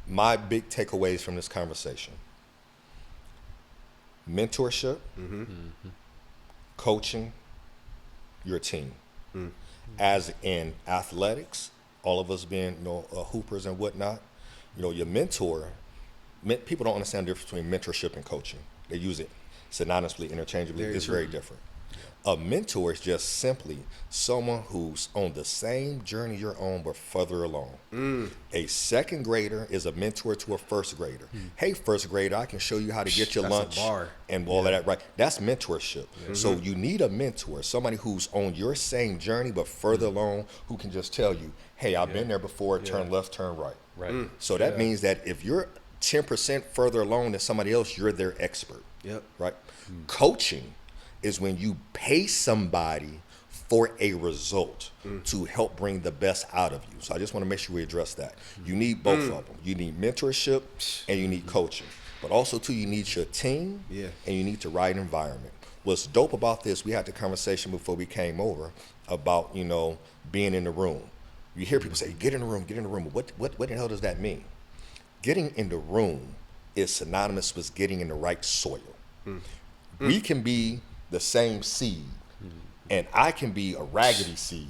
My big takeaways from this conversation: mentorship, coaching your team. As in athletics, all of us being, you know, hoopers and whatnot, you know, your mentor. People don't understand the difference between mentorship and coaching. They use it synonymously, interchangeably. Very It's true. very different. A mentor is just simply someone who's on the same journey you're on, but further along. A second grader is a mentor to a first grader. Hey, first grader, I can show you how to get your That's a lunch bar. and all of that, right? That's mentorship. So you need a mentor, somebody who's on your same journey, but further along, who can just tell you, hey, I've been there before, turn left, turn right. Right. So that means that if you're 10% further along than somebody else, you're their expert. Yep. Right? Coaching is when you pay somebody for a result to help bring the best out of you. So I just want to make sure we address that. You need both of them. You need mentorship and you need coaching. But also, too, you need your team and you need the right environment. What's dope about this, we had the conversation before we came over about, you know, being in the room. You hear people say, get in the room, get in the room. What the hell does that mean? Getting in the room is synonymous with getting in the right soil. We can be the same seed, and I can be a raggedy seed.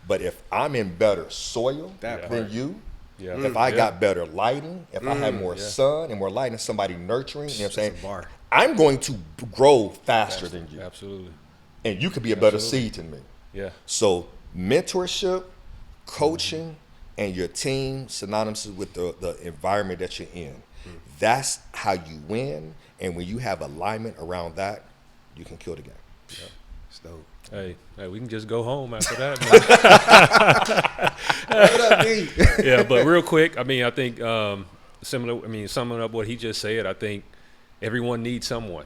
But if I'm in better soil That than part. you, Yeah. If I Yeah. got better lighting, if I had more Yeah. sun and more light and somebody nurturing, you know what I'm saying? That's a bar. I'm going to grow faster than you. Absolutely. And you could be a better Absolutely. seed than me. Yeah. So mentorship, coaching, and your team synonymous with the environment that you're in. That's how you win. And when you have alignment around that, you can kill the game. It's dope. Hey, we can just go home after that, man. What up, D? Yeah, but real quick, I mean, I think summing up what he just said, I think everyone needs someone,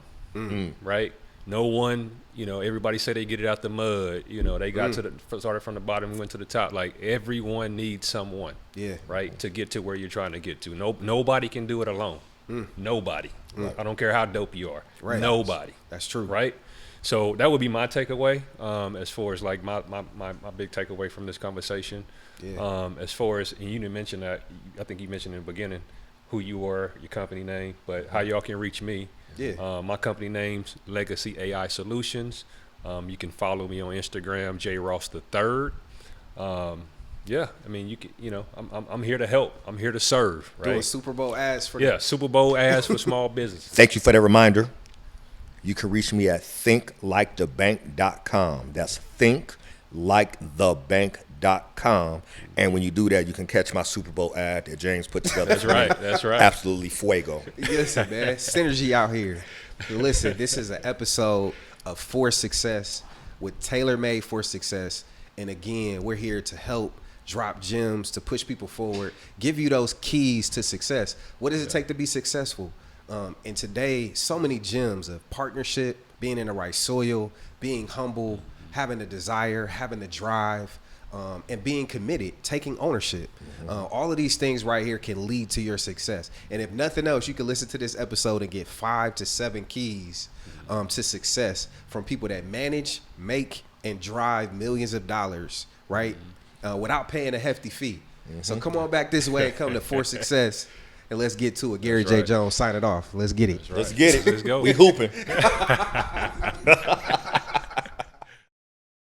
right? No one, everybody say they get it out the mud. They got started from the bottom and went to the top. Like, everyone needs someone, Yeah. right, to get to where you're trying to get to. Nobody can do it alone. Nobody. I don't care how dope you are. Right. Nobody. That's true. Right? So that would be my takeaway, as far as like my big takeaway from this conversation. Yeah. As far as, and you didn't mention that, I think you mentioned in the beginning who you were, your company name, but how y'all can reach me. Yeah. My company name's Legacy AI Solutions. You can follow me on Instagram, JRoss3. Yeah, I mean, you can, I'm here to help. I'm here to serve, right? Doing Super Bowl ads for Yeah, Super Bowl ads for small business. Thank you for that reminder. You can reach me at thinklikethebank.com. That's thinklikethebank.com. And when you do that, you can catch my Super Bowl ad that James put together. That's right. That's right. Absolutely fuego. Listen, man, synergy out here. Listen, this is an episode of For Success with Tailor Made for Success. And again, we're here to help drop gems, to push people forward, give you those keys to success. What does it take to be successful? And today, so many gems of partnership, being in the right soil, being humble, having a desire, having the drive, and being committed, taking ownership. All of these things right here can lead to your success. And if nothing else, you can listen to this episode and get 5 to 7 keys to success from people that manage, make, and drive millions of dollars, right? Without paying a hefty fee. So come on back this way and come to For Success. And let's get to it. Gary That's J. right. Jones, sign it off. Let's get it. Let's get it. Let's go. We hooping.